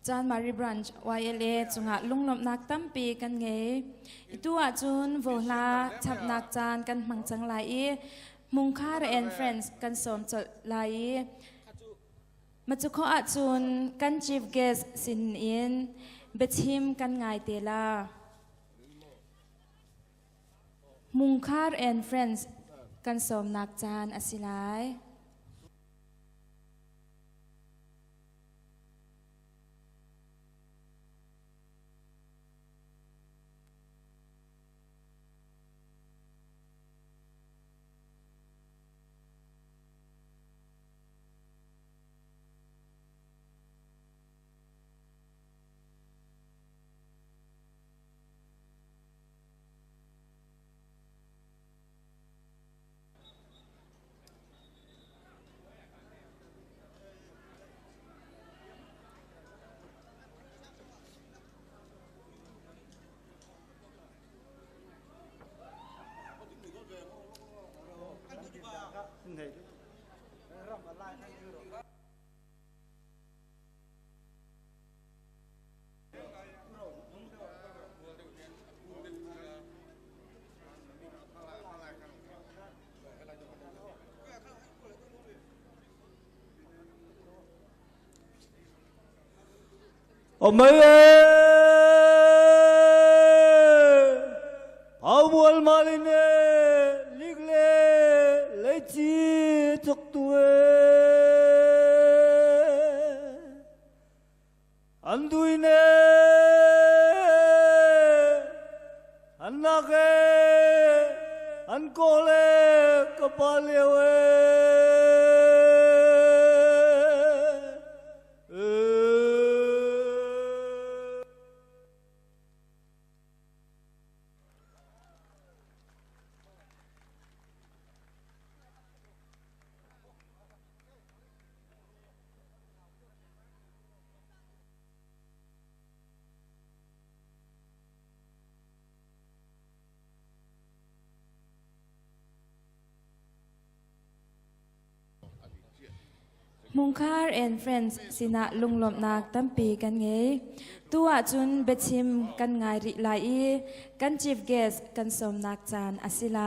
จานมารีบรันช์ YLA จุงะลุงลมนักตั้มปีกันเงยตัวจุนโวลาชับนักจานกันมังจังไลมุงคาร์แอนด์เฟรนด์กันสมจดไลมาจุขออาจุนกันจีฟเกสสินอินเบชิมกันไงเตลามุงคาร์แอนด์เฟรนด์กันสมนักจานอสิไลÔng mấy ơi, áo buồn mà lên liếc lên lấy chi chọc tuổi, anh tuổi nè, anh nạc anh cô lê cặp ba liêuมุงคาร์แอนด์เฟรนด์สินะลุงลมนักตั้มปีกันเงยตัวจุนเบชิมกันไงริไลกันจีฟเกสกันสมนักจานอสิไล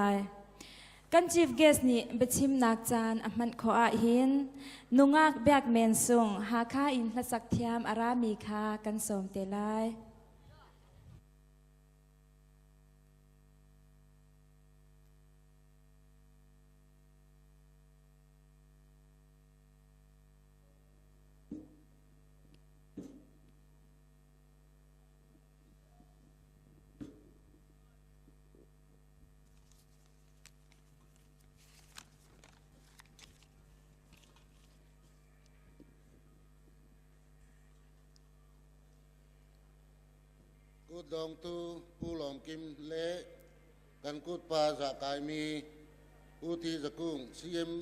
กันจีฟเกสนี่เบชิมนักจานอัมันขออาหินนุงักแบกเมนซุงหาค่าอินทสักเทียมอารามีคากันสมเตไลกูดองตูกูหลอมกิมเละกันกูดปาสากายมีอุทิสกุงCM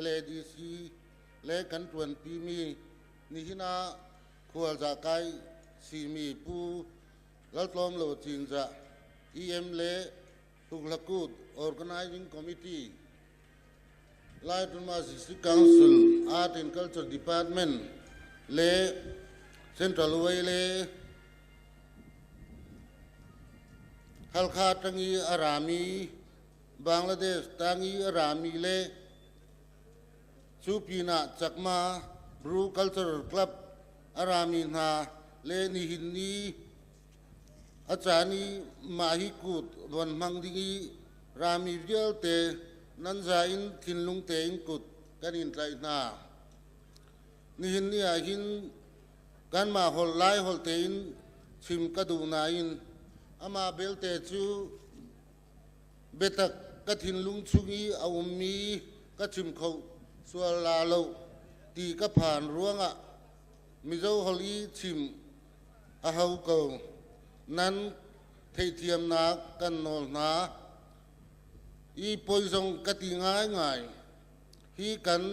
LADC เละกันตวนปีมีนิหินาขวสากายสีมีปูลัดลอมโลจินจะ EM เละทุกลักูด Organizing Committee Lairam District Council Art and Culture Department เละ Central Way เละฮัลคาตังอีอารามีบังลาเทศตังอีอารามีเล่ซูปีนาจักมาบรูคัลเจอร์คลับอารามีนาเลนิหินนีอาจารย์มาฮิกุดวันมังดิงีรามีเยลเตนันจาอินทินลุงเตอินกุดกันอินไตนานิหินนีอาหินกันมาฮอลไลฮอลเตอินชิมกระดูนาอินอามาเบลเตจูเบตักกะทินลุงชุงีเอามีกะชิมเขาสัวลาโลตีกะผ่านร่วงอ่ะมิโซฮอลีชิมอาเฮาเกานั้นเทียมนากันนอนนาอีปอยซงกะติง่ายง่ายฮีกัน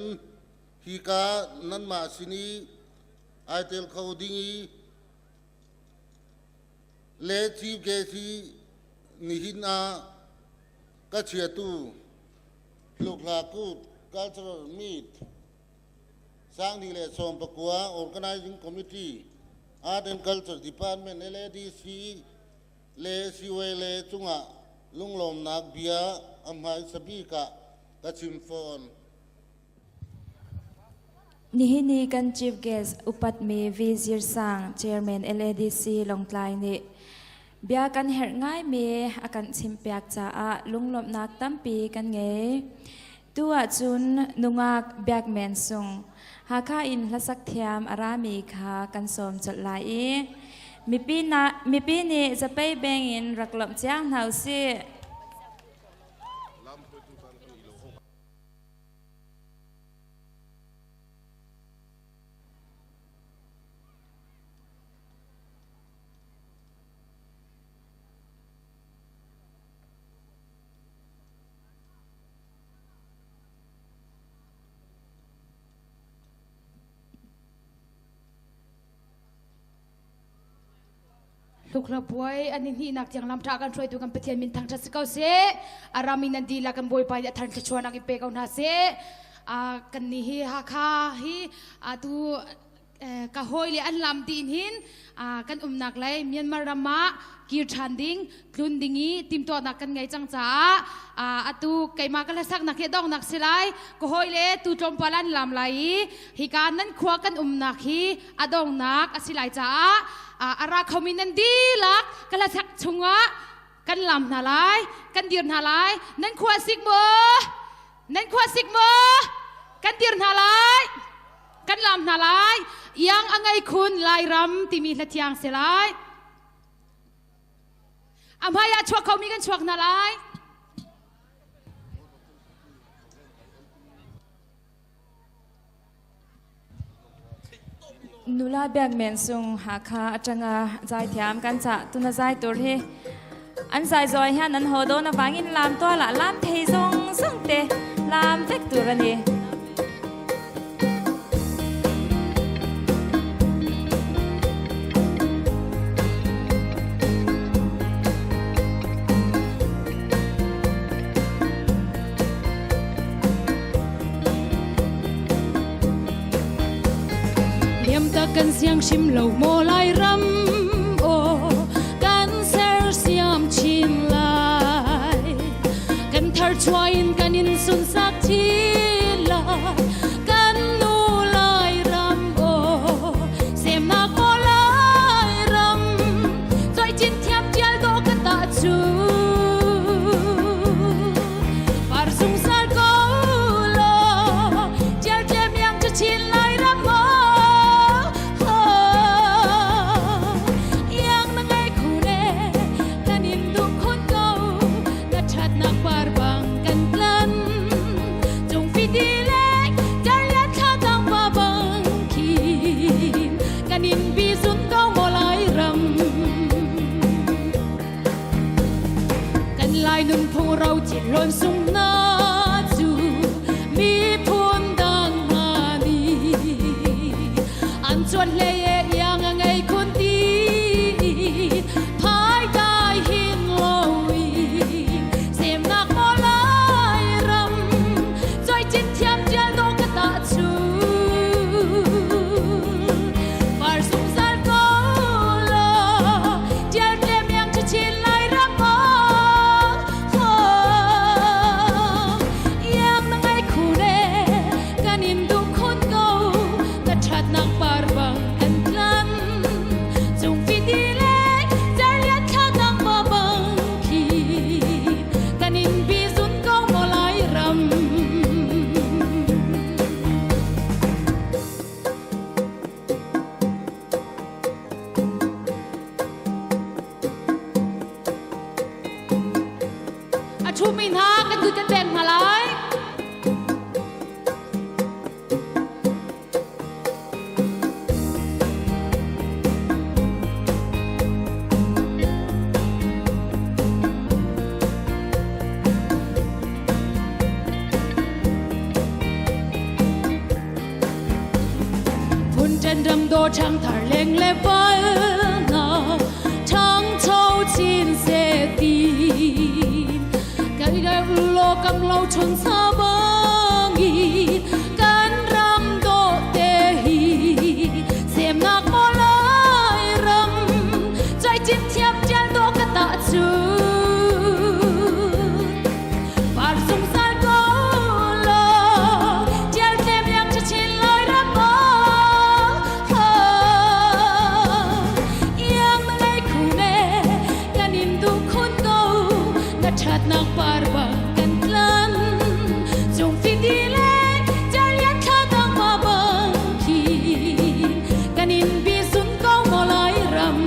ฮีกานั้นมาสินีไอเตลเขาดิ้งเลชีเกซีนิหินาก็เชียตูลูกหลากูดกัลเจอร์มีดสร้างดีเลสอมประกวด Organizing Committee Art and Culture Department LADC le siwe le chungah lunglom nak bia amhai sabika kachim fawn Nihnih kan Chief Guest upat mi Vizir Sang Chairman LADC Lawngtlai ni bia kan her ngai mi akan chimpiak cha a lunglom nak tampi kan ngeih tua chun nungak biak men sung haka in hlasak thiam arami kha kan som chot lai Mipi niจะไปแบ่งอินรักลมจ้างเฮาสิHlukhla boy anin hi nak tiang lam takan troi tu kan petian min thang thas kau se aramin nan di la kan boy pai than ke chuan ak pe kau na se kan ni hi ha kha hi tu ka hoi le an lam tin hin kan nak lai Myanmar rama kir thanding klun dingi tim to nak kan ngai chang cha atu kaima kala sak nak he dong nak silai ko hoi le tu tom palan lam lai hi kan nan khwa kan nak hi adong nak asilai cha ara khaminan dilak kala sak chungah kan lam nalai kan dir nalai nan khwa sikmo kan dir nalai kan lam nalai yang angai khun Lairam timi la tiang selai amhaya chuak khami kan chuak nalai nula biak men sung haka atanga zai thiam kan cha tuna zai tur hi an zai zoi hian an hodo na wangin lam to la lam thei zong song te lam vek tur ani kan siang shim lo mo Lairam o kan ser siam chin lai kan thar chuain kan in sun sak chi la kan nu Lairam o sem na ko Lairam choi chin thiam chial do kan ta chu par sung sar ko lo chial chem yang cha chin Lairam mo nunphung rau chin lon sung na chu mi phun dang ma ni an chuan le yang ngai khun ti phai dai hin loi sem nak mo Lairam choi chin thiam chial do ka ta chu par sung sar ko lo chial tlem yang chu chin Lairam mo chu min ha kan tu kan beng ma lai phun chân đâm đô trăng thar leng le bal na trăng châu chin se ti lo kam lo chun sa bangi kan ram do te hi sem nak mo Lai parbang kan tlan chung fi di le jar ya tha dang ma bang ki kanin bi sun ko mo lai ram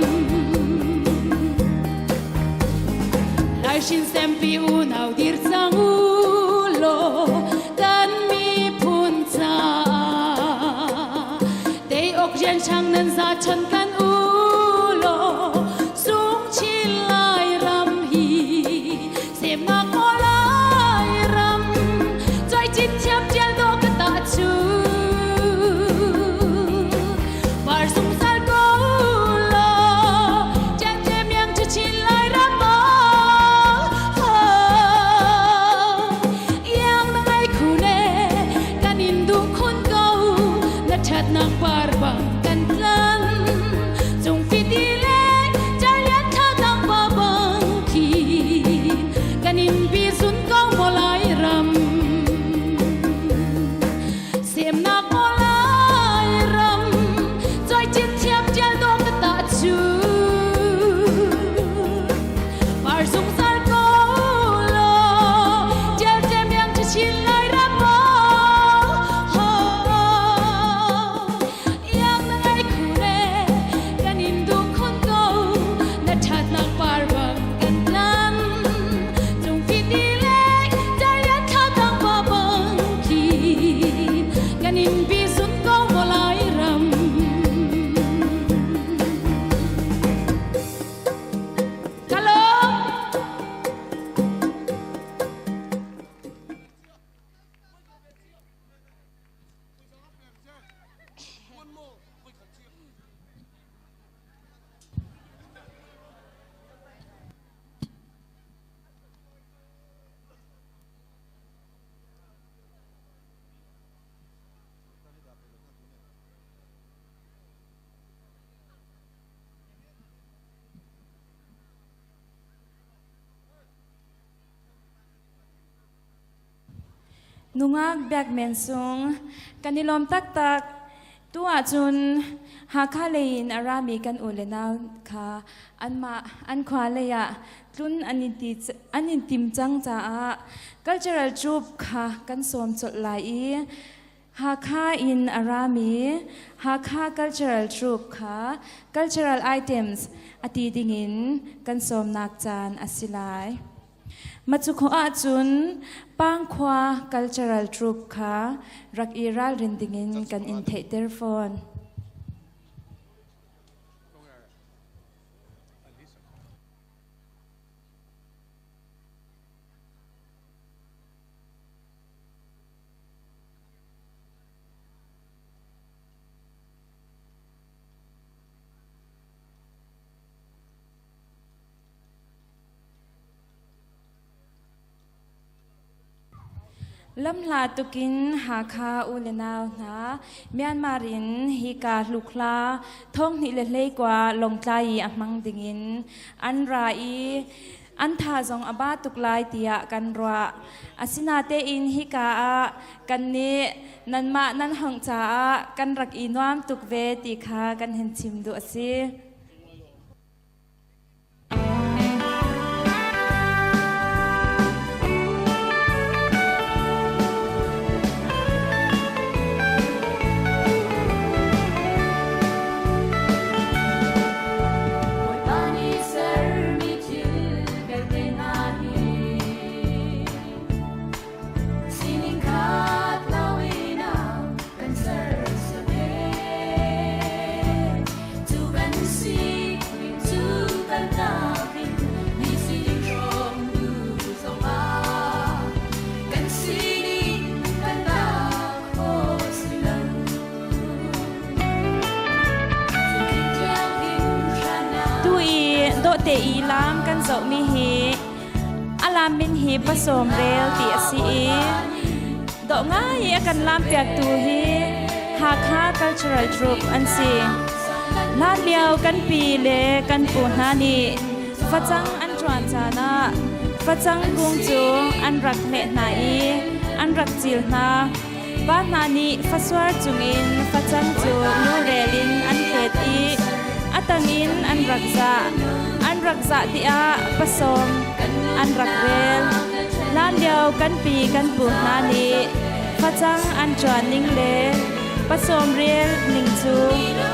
lai shin sem pi u nau dir sang u lo kan mi phun cha dei ok jen chang nan za chan kan u lo sung chi lai ram hi sem na ko lai ram choi chin thiam chel do ka ta chu par sung sal ko lo chen chen yang chu chin lai ram ma yang na ngai khu ne kan in du khun ko na that nang par bang kan tlan chung fi di le jar ya tha dang ba bang ki kan in bi sun ko mo lai ram sem na ko lai ram choi chin thiam chel do ka ta chu par sung sal ko lo chel chem yang chu chin lai ram mo yang na ngai khu ne kan in du khun ko na that nang par bang kan tlan chung fi di le jar ya tha dang ba bang ki kan in bi sun ko mo lai ram Hello nungak byak men sung kanilom tak tak tua chun ha kha lein arami kan ulena kha an khwa leya tlun anin tim chang cha a cultural troupe kha kan som chot lai i ha kha in arami ha kha cultural troupe kha cultural items ati dingin kan som nak chan asilai Matsukho a chun pang khua cultural troupe kha rak iral rindingin kan in theater phone Lamla tukin haka ulenaw na Myanmarin hika Hlukhla thong ni lelei kwa Lawngtlai amang dingin an rai an tha zong aba tuklai tia kan ra asinate in hika a kan ni nanma nan hang cha a kan rak inwam tukve ti kha kan hen chim du asi te ilam kan zo mi hi alam min hi pasom rel ti asi do ngai kan lam pyak tu hi ha kha cultural troupe an si la liao kan pi le kan pu na ni fachang an chuan chana fachang gung chu an rak me na i an rak chil na ba na ni faswar chungin fachang chu nu relin an phet i atangin an rakza ti a pasom an rakwel lanเดียวกันปีกันปุ่นนานีพระจังอันจวนนิ่งเลผสมเรียลนิ่งจู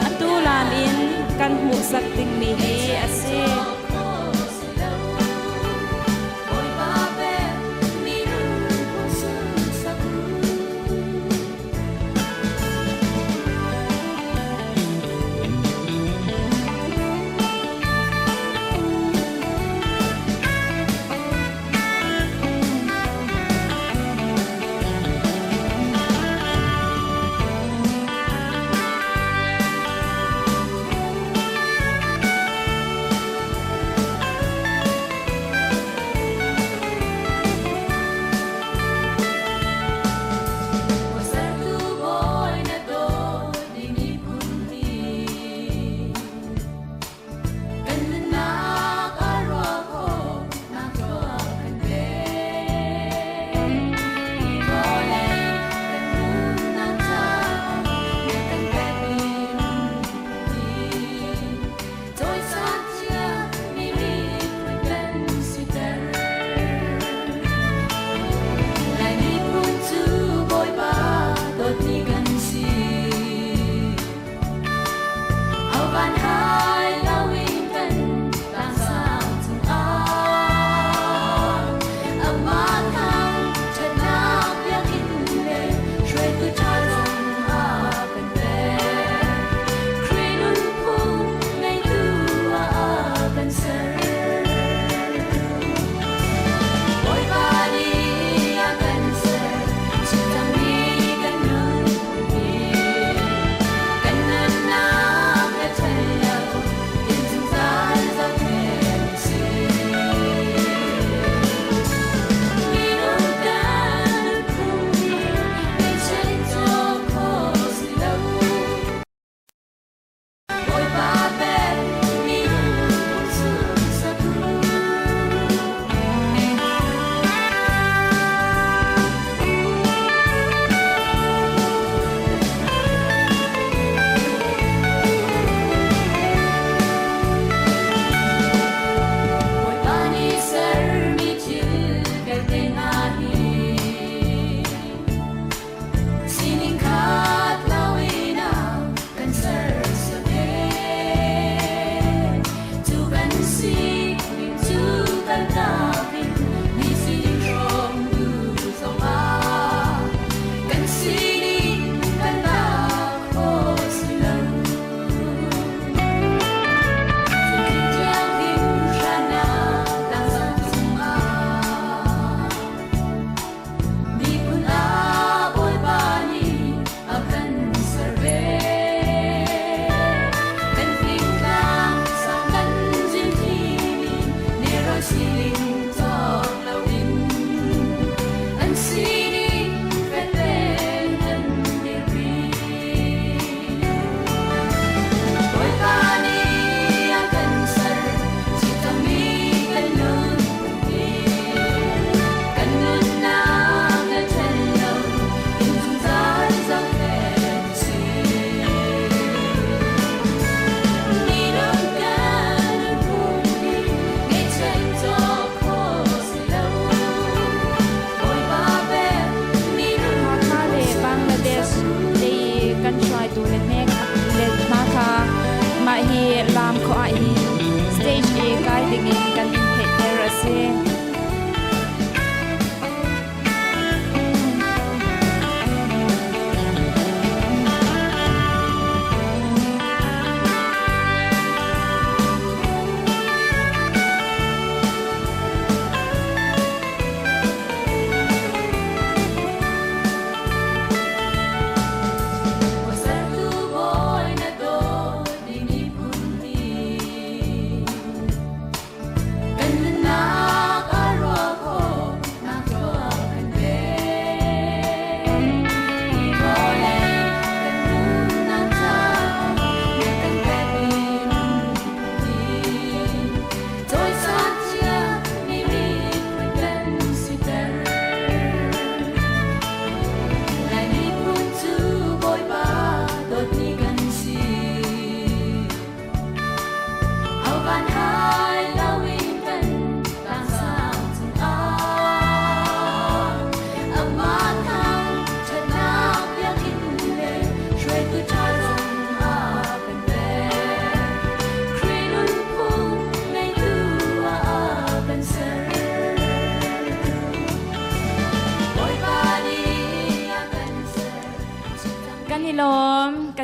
อันตูลานอินกันหูสักติงมีฮีอาเซ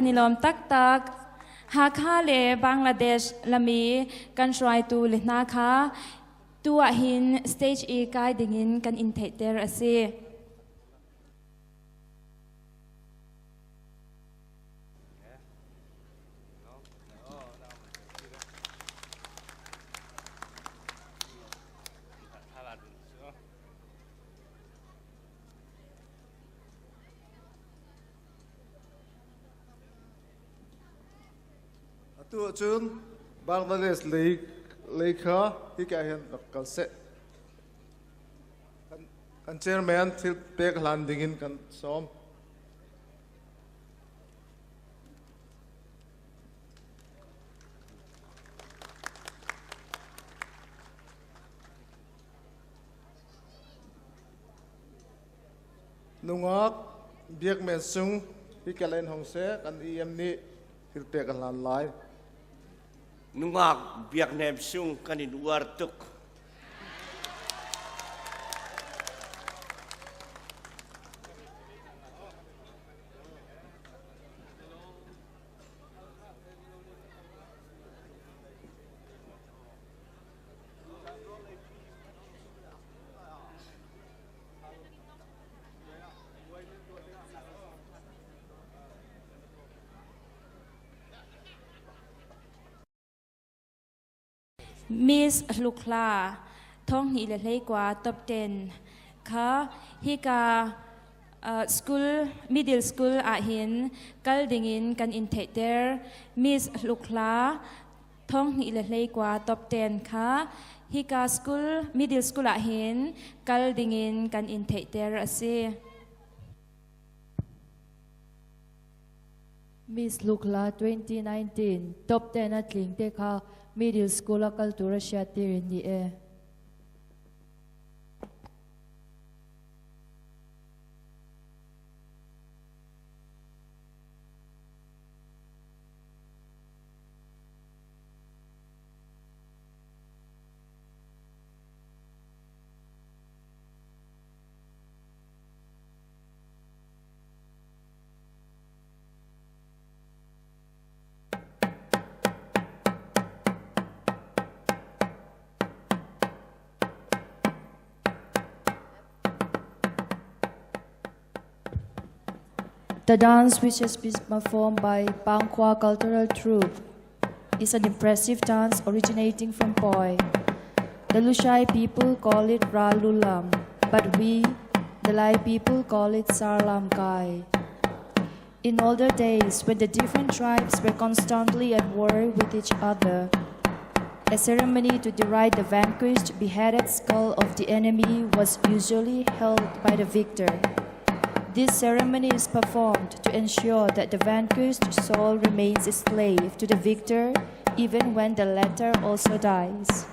nilom tak tak ha kha le Bangladesh lami kan try tu le na kha tua hin stage e kai dingin kan in theater ase tu chun Bangladesh Lai kha hi ka hian kal se kan chairman thil pek landing in kan som nungak biak men sung hi ka len hong se kan em ni thil pek lan lai Nungak biak nem sung kanin wartuk. Miss Hlukhla thong hi le hlei kwa top 10 kha hi ka school middle school a hin kal dingin kan in theater Miss Hlukhla thong hi le hlei kwa top 10 kha hi ka school middle school a hin kal dingin kan in theater ase Miss Hlukhla 2019 top 10 at Thingkah Middle School Cultural Troupe in the air. The dance, which has been performed by PANG Cultural Troupe, is an impressive dance originating from Poi. The Lushai people call it Ralulam, but we, the Lai people, call it Sarlamkai. In older days, when the different tribes were constantly at war with each other, a ceremony to deride the vanquished, beheaded skull of the enemy was usually held by the victor. This ceremony is performed to ensure that the vanquished soul remains a slave to the victor even when the latter also dies.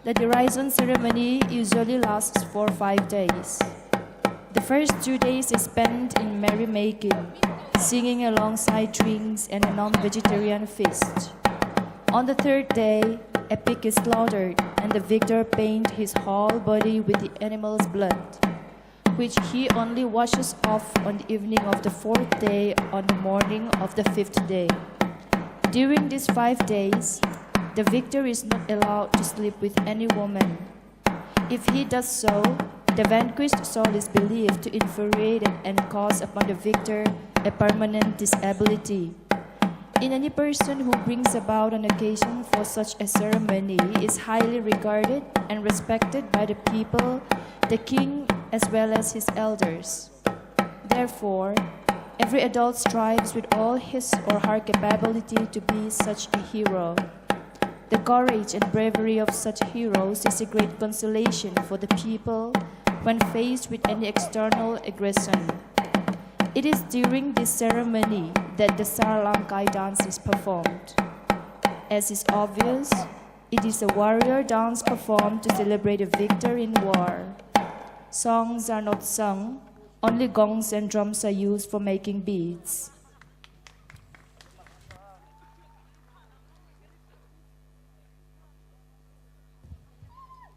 The derision ceremony usually lasts for 5 days. The first 2 days is spent in merrymaking, singing alongside drinks and a non-vegetarian feast. On the third day, a pig is slaughtered and the victor paints his whole body with the animal's blood, which he only washes off on the evening of the 4th day on the morning of the 5th day. During these 5 days, the victor is not allowed to sleep with any woman. If he does so, the vanquished soul is believed to infuriate and cause upon the victor a permanent disability. Any person who brings about an occasion for such a ceremony is highly regarded and respected by the people, the king, as well as his elders. Therefore, every adult strives with all his or her capability to be such a hero. The courage and bravery of such heroes is a great consolation for the people when faced with any external aggression. It is during this ceremony that the Sarlamkai dance is performed. As is obvious, it is a warrior dance performed to celebrate a victory in war. Songs are not sung, only gongs and drums are used for making beads.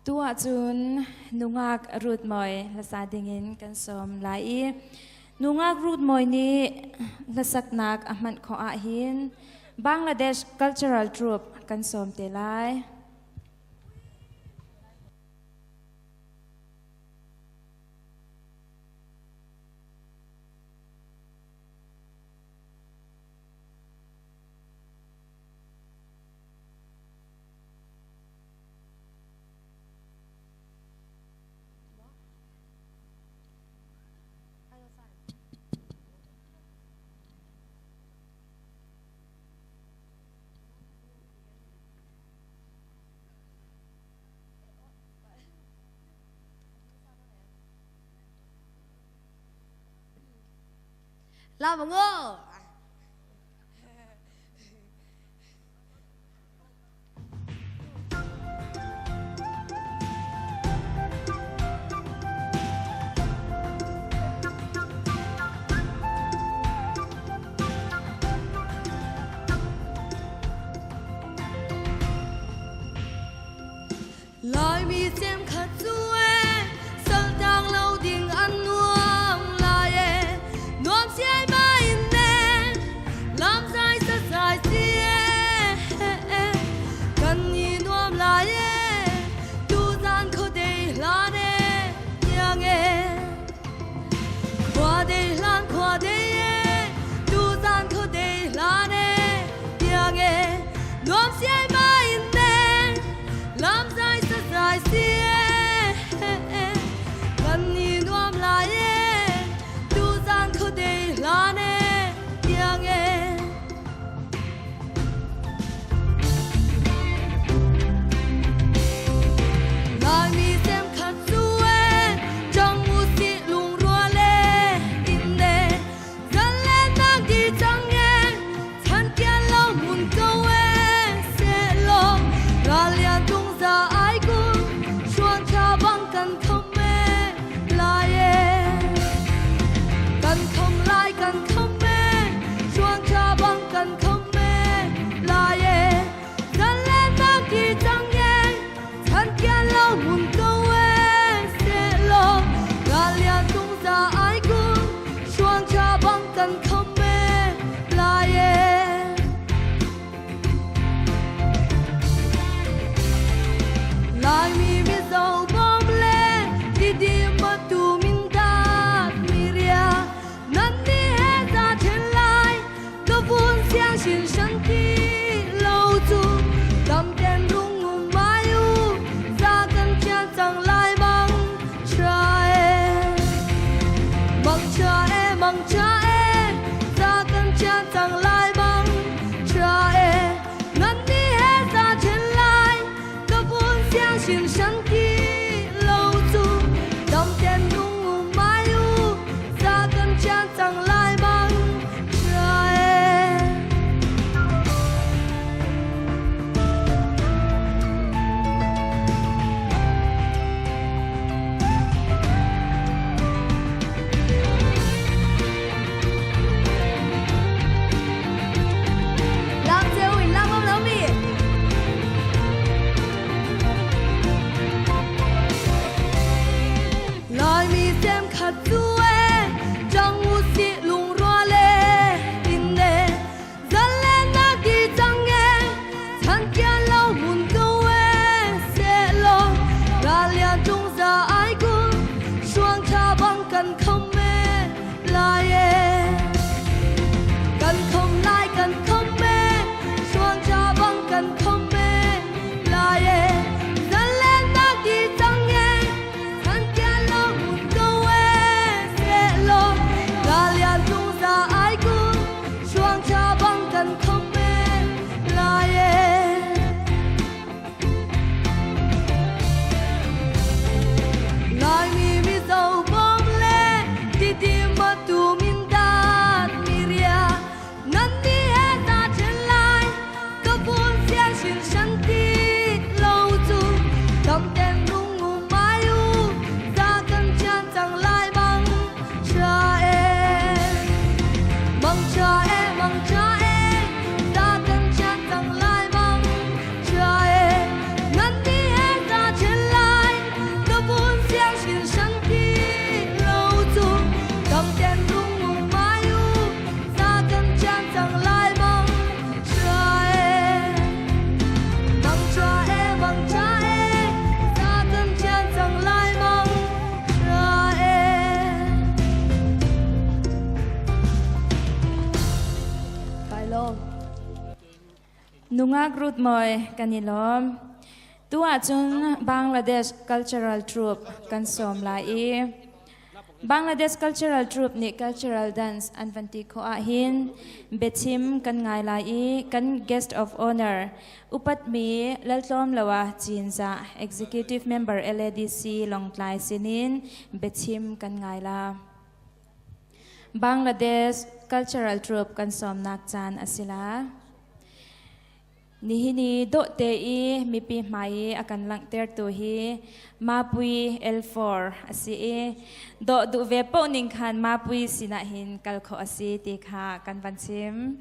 Tua chun nungak rut moi la sa dingin kan som lai Nungak root moini hmuhsaknak ahman khoh hin Bangladesh Cultural Troupe kan som te lai. Làm mà ngơ. Lai mi xem khát zuê sang đang lâu đình ăn nuông lai nuông xe mai nè làm dài rất dài xie cần nhìn nuông lai tu gian khô đây là nè nhang khoa đây lan khoa đây tu gian khô đây là nè nhang nuông xe mai nè làm dài dài xie cần nhìn nuông lai tu gian khô đây là nè tiang lai mi xem khát zuê trong mu si lung rua lê in nè dẫn lên đang đi chẳng nghe thân kia lâu muốn câu xe nungak rut moi kanilom tua chun Bangladesh Cultural Troupe kan som lai Bangladesh Cultural Troupe ni cultural dance anvanti khoh hin bechim kan ngai lai kan guest of honor upat mi laltlom lawa chinza executive member LADC Lawngtlai sinin bechim kan ngai la Bangladesh Cultural Troupe kan som nak chan asila Nihnih do te I Mipi mai akan lang ter tu hi mapui L4 asi do du ve po ning khan mapui sinahin kalkho asi ti kha kan vanchim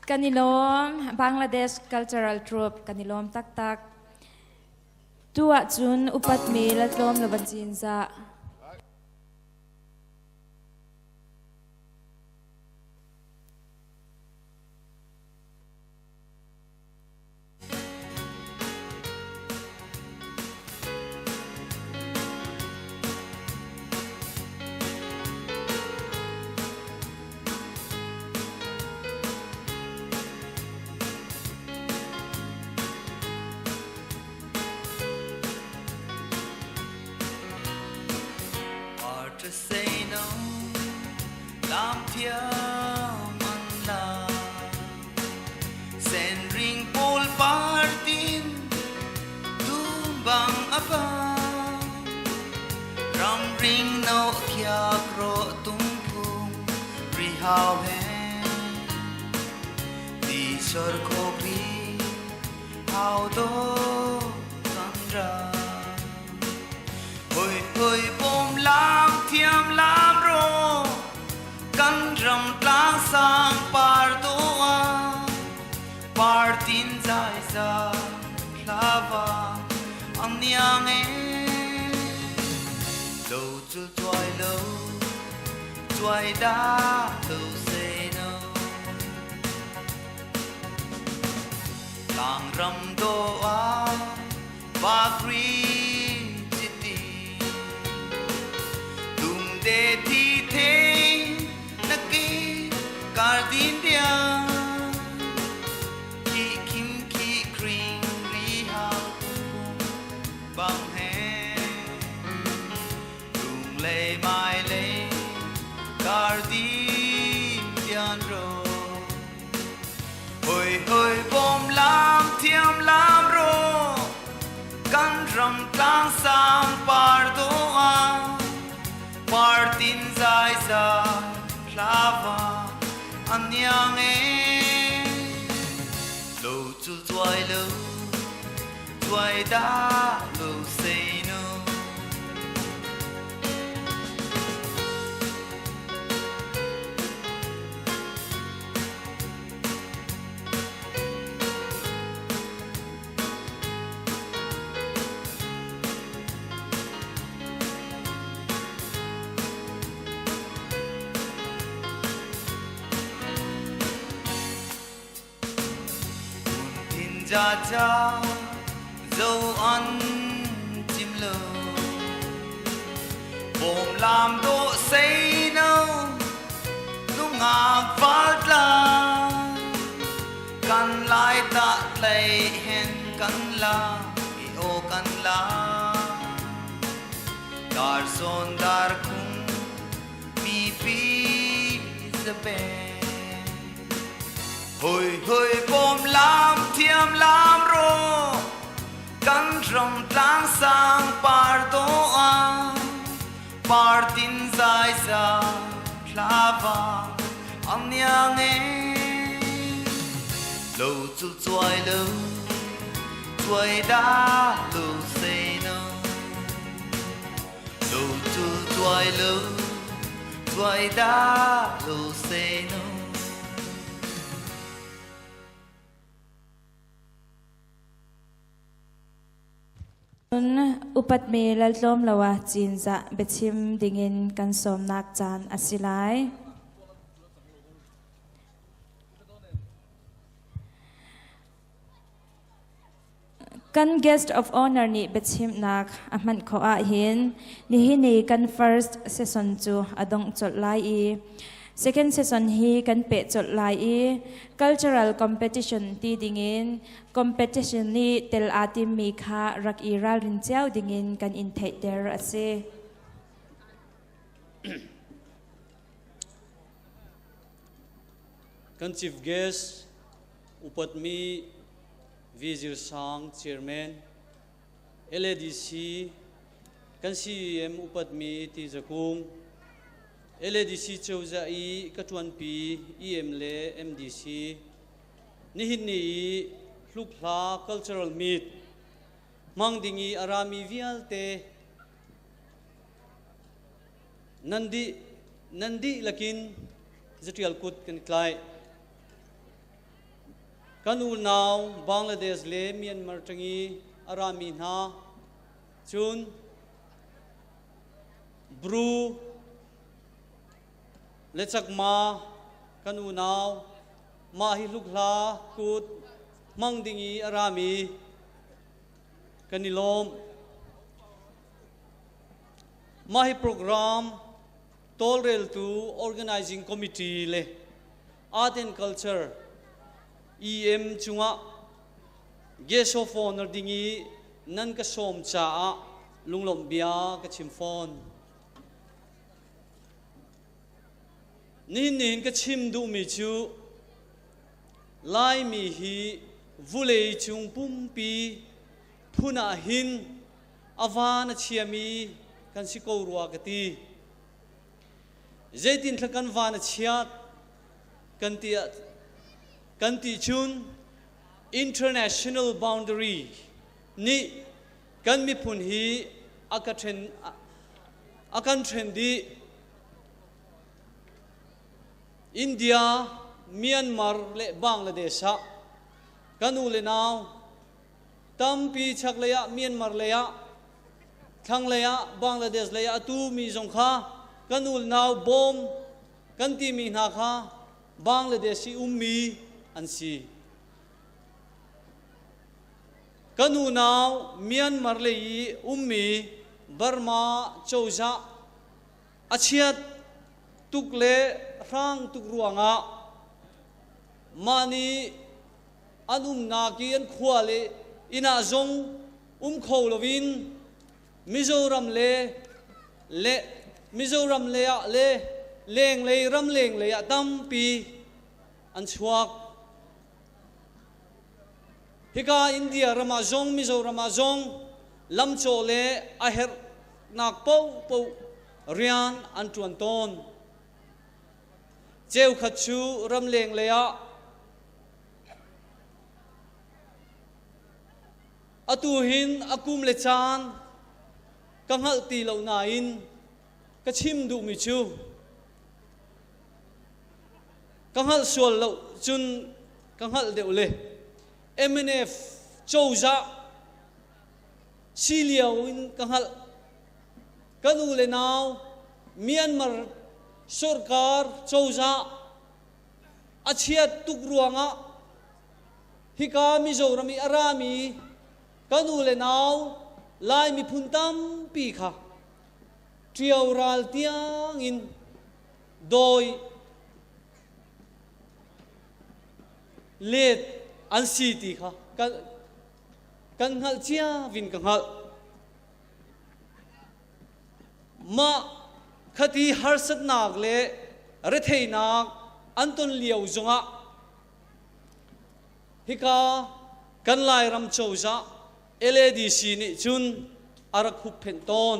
Kanilom Bangladesh Cultural Troupe kanilom tak tak tua chun upat mi latlom laban chinza to say no, lam thiam man la, sen ring pol partin, tumbang apa, ram ring no kya kro nunphung, rihau hen, di sor khokri, hao do kandra. Hoi hoi bom lam thiam lam ro kan ram tlang sang par doa par tin zai za lava anyang e lo zu tuai da lo say no lang ram doa ba free de thi thế naki hoi hoi bom lam thiam lam ro kan ram tlang sang par do a par tin zai za lava anyang e lo chu twai lo twai da lo say no cha cha dâu ăn chim lơ bồm làm độ say nâu lúc ngạc phát la căn lại ta lấy hen căn la ô căn la dar son dar khung Mipi zabe hoi hoi bom lam thiam lam ro kan rong tlang sang par do a par tin zai za lava anyang e lo chu chuai lo chuai da lo say no lo chu chuai lo chuai da lo say no upat me lalom lawa chin za bechim dingin kan somnak chan asilai kan guest of honor ni bechim nak ahman khoh a hin Nihnih kan first session chu adong chot lai I second session hi kan pe chot lai I cultural competition ti dingin competition ni tel atim mi kha rak I ral rin chau dingin kan in thei der ase kan chief guest upatmi Vizir Sang chairman LADC kan CM upatmi ti zakung LADC chauza I katuan pi EM le MDC Nihnih Hlukhla cultural meet mangdingi arami vialte nandi lakin zatial kut kan klai kanu now Bangladesh le Myanmar tangi arami na chun bru lechak ma kanu now mahi Hlukhla kut mangdingi arami kanilom mahi program tolrel to organizing committee le art and culture EM chungah guest of honor dingi nan ka som cha lunglom bia ka chim phone nin ka chim du mi chu lai mi hi vulei chung pum pi phuna hin avana chiami kan siko ruwa kati zaitin thakan vana chiat kan ti chun international boundary ni kan mi phun hi akan trendi India Myanmar le Bangladesh kanu le naw tampi chakleya Myanmar leya thangleya Bangladesh leya tu mi jongkha kanu naw bom kanti mi na kha Bangladeshi ummi ansi kanu naw Myanmar leyi ummi Burma chauza achiat tukle rang tukruanga mani anum naki an khua le ina zong khowlovin Mizoram le ya leng le ram leng le ya tampi an chuak hika India Ramazong mizo Ramazong lam cho le aher nak po rian an tuan ton cheu khachu ram leng leya atu hin akum le chan kanghal ti lo na in ka chim du mi chu kanghal sual lo chun kanghal deu le MNF chouza siliao in kanghal kanu le naw Myanmar sarkar chouza achiat tukruanga hika Mizoram arami kanu le naw lai mi phuntam pi kha triau ral tiang in doi let an si ti kha kan hal chia vin kan hal ma khati harsat nak le rethei nak anton liau zonga hika kan Lairam chouza LADC ni chun arak khup phenton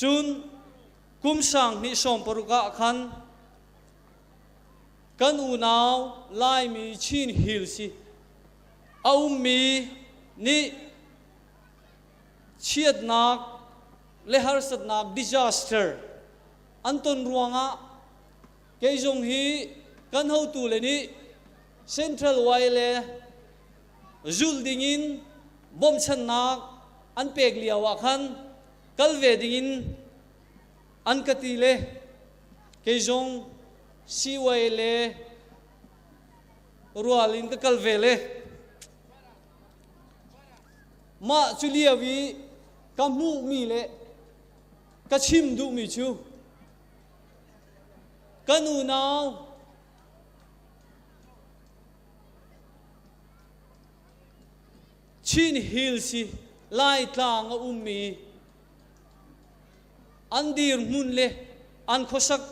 chun kumsang ni som paruka khan kan unaw lai mi chin hil si au mi ni chiat nak lehar sat nak disaster anton ruanga keizong hi kan ho tu le ni central waile zul dingin bom chan nak an pek liawa khan kalve dingin an katile keizong si waile rualin ka kalvele ma chuliawi kamu mi le kachim du mi chu kanu naw chin hil si lai tlang a ummi andir mun le an khosak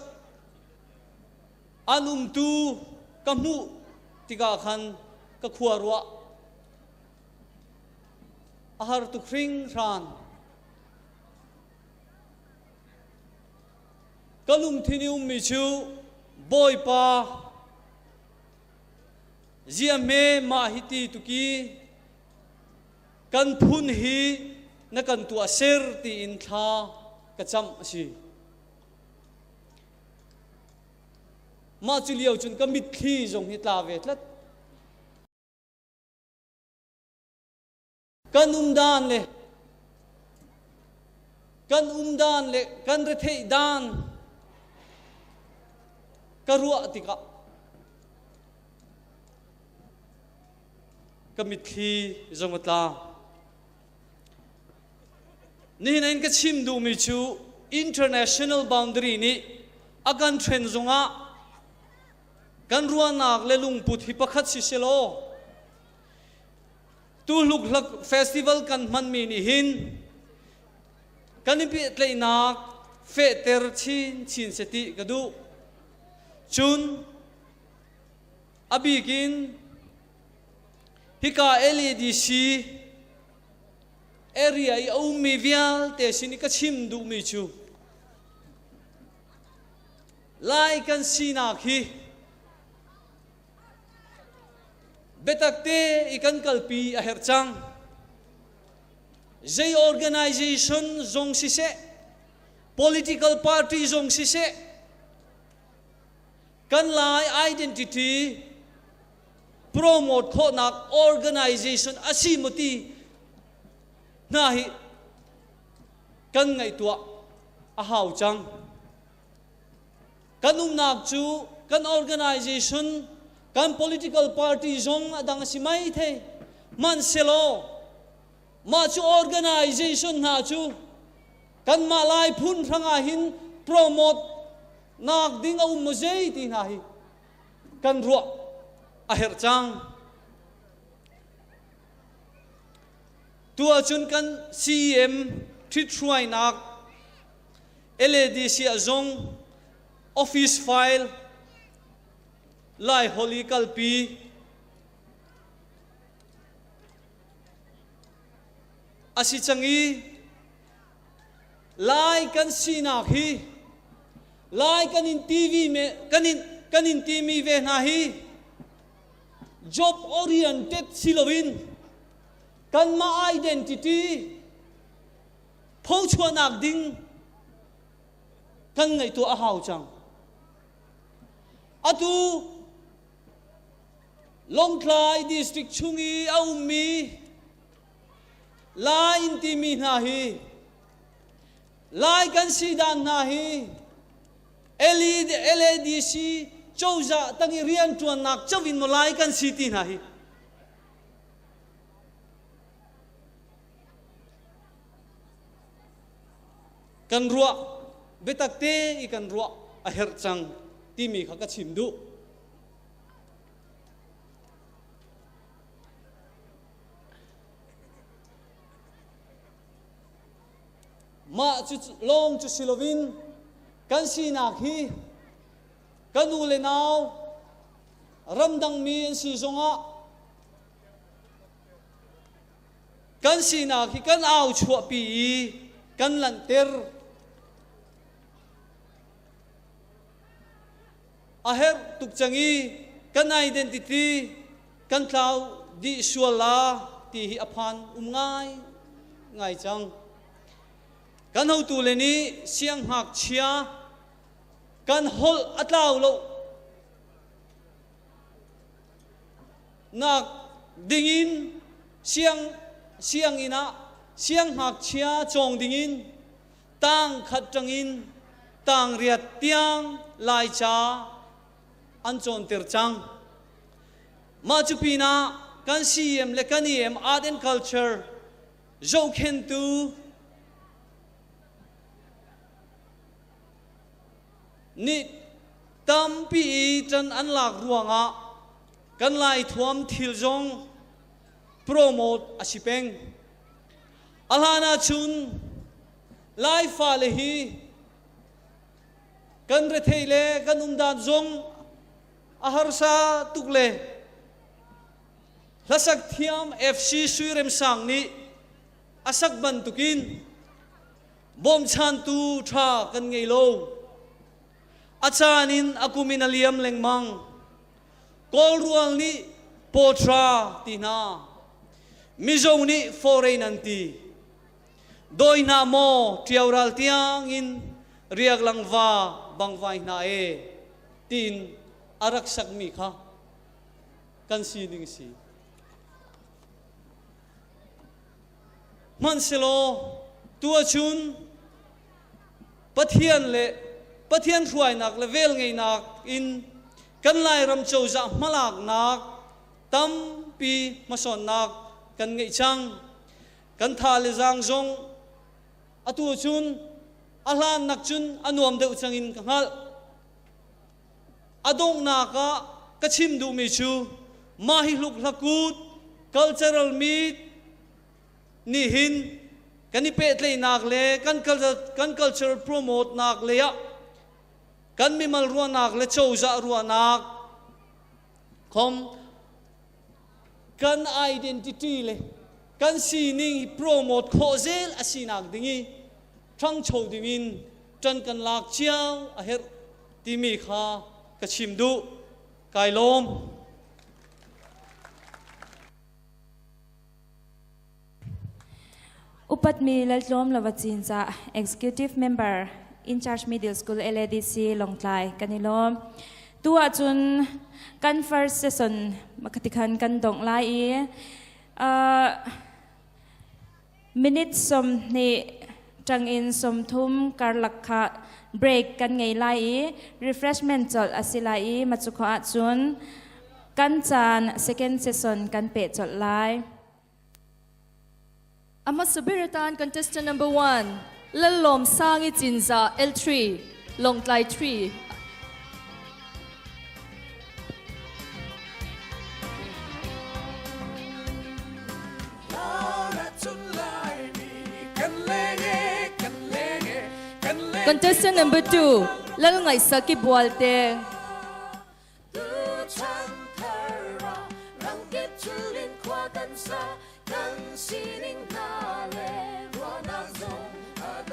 anum tu kamu tika khan ka khua ruwa ahar tu khring ran kalum thini ummi chu boy pa ziame ma hiti tuki kan phun hi na kan tu aser ti in tha ka cham si ma chu liao chun ka mit khi jong hi tla ve tlat kan dan le kan re thei dan ka ruwa tika ka mit khi jong tla ni nain ka chim du mi chu international boundary ni akan thren zonga kan ruwa nak le lungput hi pakhat si selo tu Hlukhla festival kan man mi ni hin kan pi tlei nak fe ter chin seti kadu chun abikin hika LADC area i au mi vial te sini ka chim du mi chu lai kan sina khi betakte ikan kalpi aher chang zai organization zong si se political party zong si se kan lai identity promote khoh nak organization asimuti nahi kan ngai tua a hau chang kan nak chu kan organization kan political party zong adang simai the man selo ma chu organization na chu kan malai phun thanga hin promote nak ding au mozei ti na hi kan ro a her chang tua chun kan CM thi thruai nak LADC azong office file Lai Holy Kalpi Asichangi Lai kan sinak hi Lai kanin TV me kanin TV ve na hi job oriented silowin kan ma identity phau chuan ak ding kan ngai to a hau chang atu Lawngtlai district chungi aumi Lai intimi na hi Lai kan sidan na hi LADC chouza tangi rian chuan nak chawin mo lai kan city na hi kan ruwa betakte i kan ruwa a her chang timi kha ka chimdu ma chu long chu silovin kan sinak hi kan ule naw ramdang mi an si zonga kan sinak hi kan aw chua pi kan lanter aher tukchangi kan identity kan tlau di suala ti hi aphan ngai chang kan hau tu le ni siang hak chia kan hol atlaw lo nak dingin siang ina siang hak chia chong dingin tang khat changin tang riat tiang lai cha an chon ter chang ma chu pina kan CM le kan EM art and culture zo khen tu ni tampi chan an lak ruanga kan lai thuam thil jong promote asipeng alhana chun lai fa le hi kan re theile kan umdan jong aharsa tukle lasak thiam FC suirem sang ni asak ban tukin bom chan tu tha kan ngei lo achanin akumin aliam lengmang kol rual ni potra tina mizo ni foreign anti doina mo tiaural tiang in riag langwa bangwai na e tin arak sak mi kha kan sining si man selo tua chun pathian ruai nak level ngei nak in kan Lairam chouza malak nak tam pi mason nak kan ngei chang kan tha le jang jong atu chun ahlan nak chun anuam de uchangin kangal adong naka kachim du mi chu mahi Hlukhla kut cultural meet nihin kan ipet le nak le kan culture promote nak le ya kan mimal ruanak le chouza ruanak kom kan identity le kan sining promote khozel asinak dingi thang chou dingin chan kan lak chiang a her timi kha kachimdu kailom Upatmi laltlom lawachin cha executive member in charge middle school LADC Lawngtlai kanilom tua chun kan first session makatikhan kan dong lai minute som ni tang in som thum karlakha break kan ngei lai refreshment chol asilai machukha chun kan chan second session kan pe chol lai Amasabiratan contestant number 1 Lalom Sangi Jinza L3 Lawngtlai 3 Contestant number 2 Lal Ngai Saki Bualte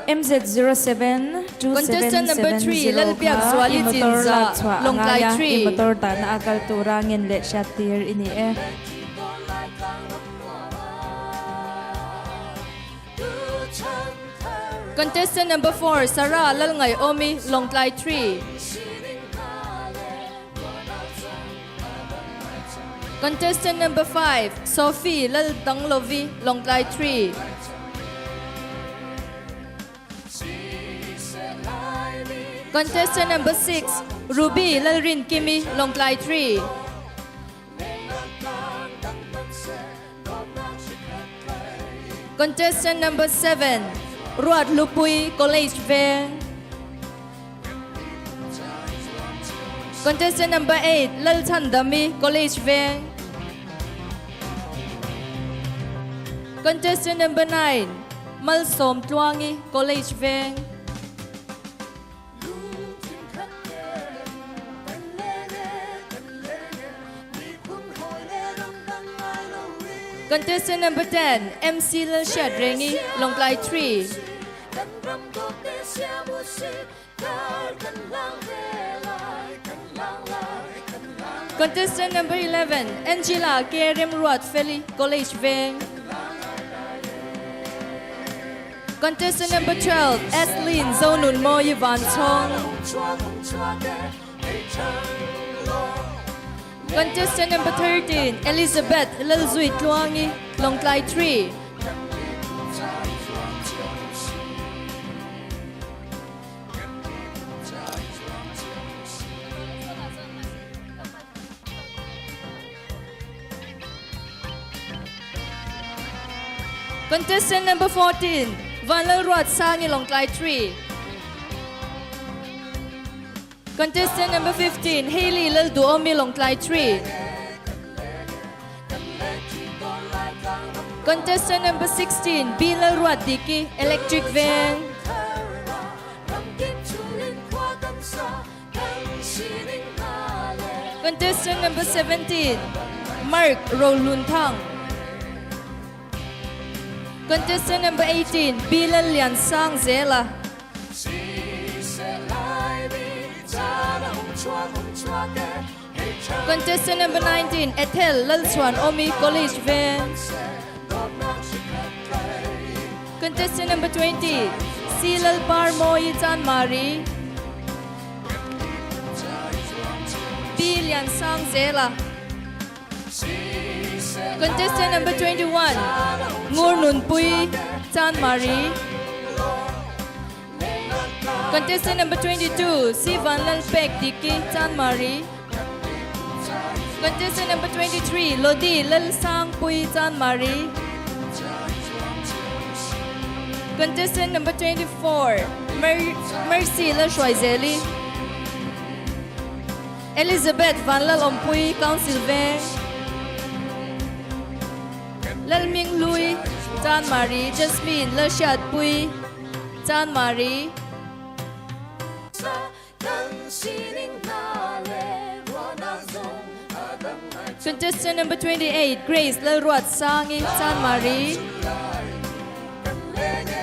MZ07 Contestant number 3 277 lalpiak swali imotor jinza Lawngtlai 3 imotor ta na akal tura ngin le shatir ini Contestant number 4 Sarah lalngai omi Lawngtlai 3 Contestant number 5 Sophie lal danglovi Lawngtlai 3 Contestant number 6 Ruby lalrin kimi Lawngtlai 3 Contestant number 7 Ruat Lupui College Veng Contestant number 8 Lal Chandami College Veng Contestant number 9 Mal Som Tuangi College Veng Contestant number 10 MC Lal Shadrengi Lawngtlai 3 Contestant number 11 Angela Kerem Ruat Feli College Veng Contestant number 12 Eslin Zonun Mo Yivan Chong Contestant number 13 Elizabeth Lalzui Tluangi Lawngtlai 3 Contestant number 14 Van Lal Ruat Sangi Lawngtlai 3 Contestant number 15 Hailey Lal Duomi Lawngtlai 3 Contestant number 16 B Lal Ruat Diki Electric Van Contestant number 17 Mark Rolunthang Contestant number 18 Bilal Lian Sang Zela Contestant number 19 Ethel Lal Chuan Omi College Van Contestant number 20 Silal Par Moyi Chan Mari Bilian Sang Zela Contestant number 21 Ngur Nun Pui Chan Mari Contestant number 22 Sivan Lal Pek Diki Chan Mari Contestant number 23 Lodi Lal Sang Pui Chan Mari Contestant number 24 Mercy Lal Shuai Zeli Elizabeth Van Lal Ompui Council Veng Lal Ming Lui Chan Mari Jasmine Lal Shat Pui Chan Mari Contestant number 28 Grace Lal Ruat Sangi Chan Mari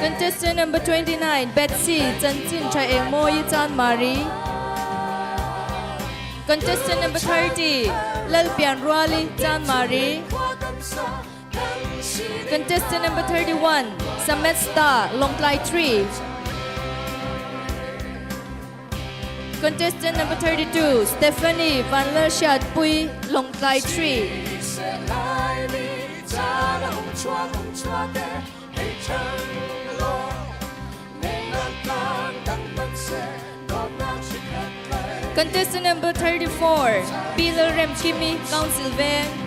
Contestant number 29 Betsy Chan Chin Chai Eng Moi Chan Mari Contestant number 30 Lal Pian Ruali Chan Mari Contestant number 31 Samet Star Lawngtlai 3 Contestant number 32 Stephanie Van Ler Shat Pui Lawngtlai 3 Contestant number 34 Pilar Rem Kimi Council Veng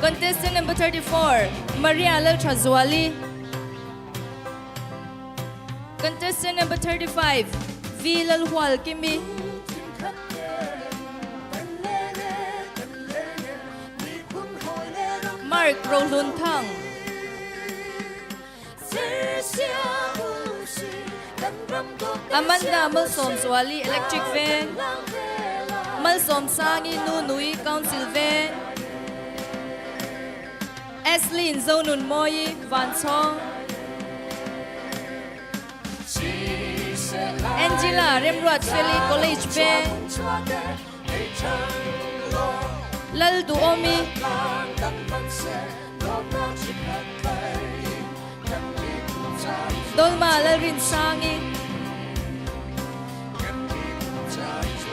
Contestant number 34 Maria Lal Chazwali Contestant number 35 V Lal Hual Kimi Mark Rolunthang Amanda Malsom Swali Electric Van Malsom Sangi Nunui Council Van Eslin Zonun Moi Van Chong Angela Remruat Philly College Van Lal Duomi Dolma Lalrin Sangi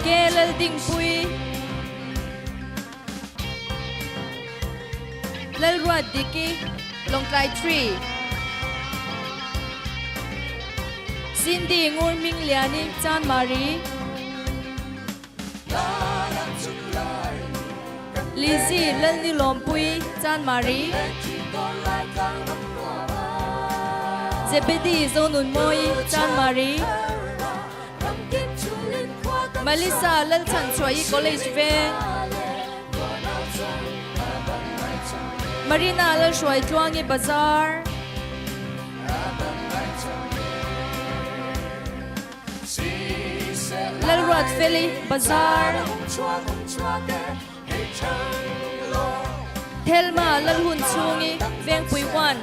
Kelal Ding Pui Lal Ruat Diki Lawngtlai 3 Cindy Ngur Ming Liani Chan Marie Lizzie Lal Nilom Pui Chan Marie Zebedi Zonun Moi Chan Marie Melissa Lal Chan Choi College Van Marina Lal Shoi Chuangi Bazaar Lal Ruat Philly Bazaar Thelma Lal Hun Chungi Veng Pui Wan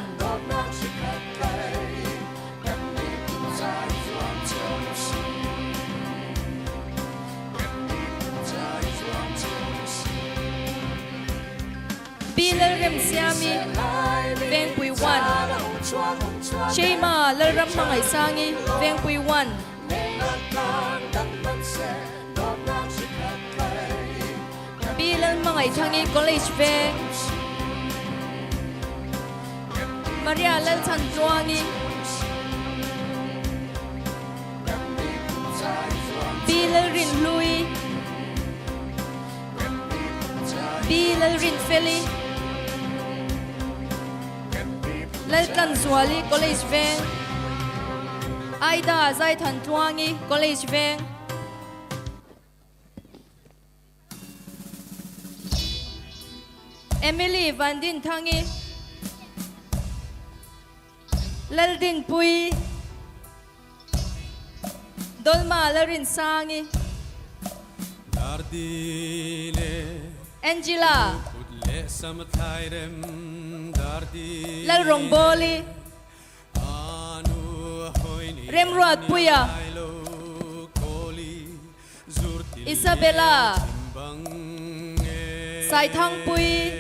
Bilal Rem Siami Veng Pui Wan Shema Lal Ram Mangai Sangi Veng Pui Wan Bilal Mangai Thangi College Veng Maria Lal Chan Chuangi Bilal Rin Lui Bilal Rin Philly Lal Kan Swali College Veng Aida Zai Than Tuangi College Veng Emily Van Din Thangi Lal Din Pui Dolma Larin Sangi Angela Lal Rongboli Remruat Puya Isabella Sai Thang Pui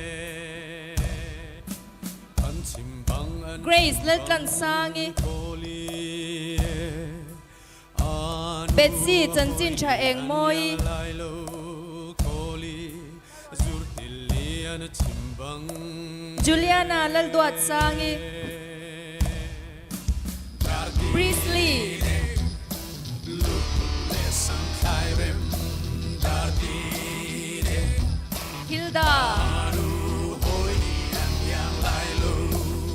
Grace Lal Kan Sangi Betsy Chan Chin Cha Eng Moi Juliana Lal Duat Sangi Priestley Hilda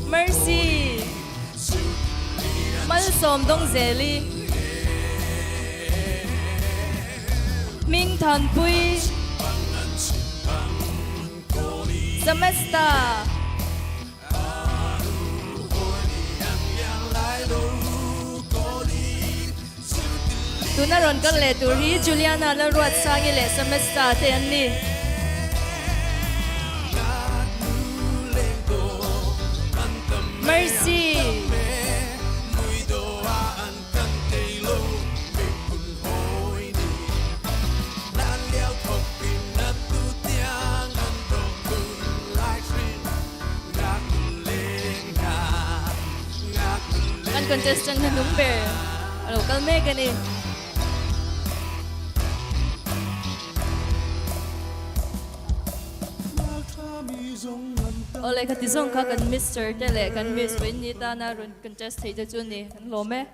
Mercy Malsom Dong Zeli Ming Than Pui Semesta Tunaron kan le turi Juliana Lal Ruat Sangi le Semesta te anni Mercy An contestant na number local me gani Ole ka tizong ka kan Mr. Tele kan Miss Winnie ta na run contest thei ta chu ni kan lo me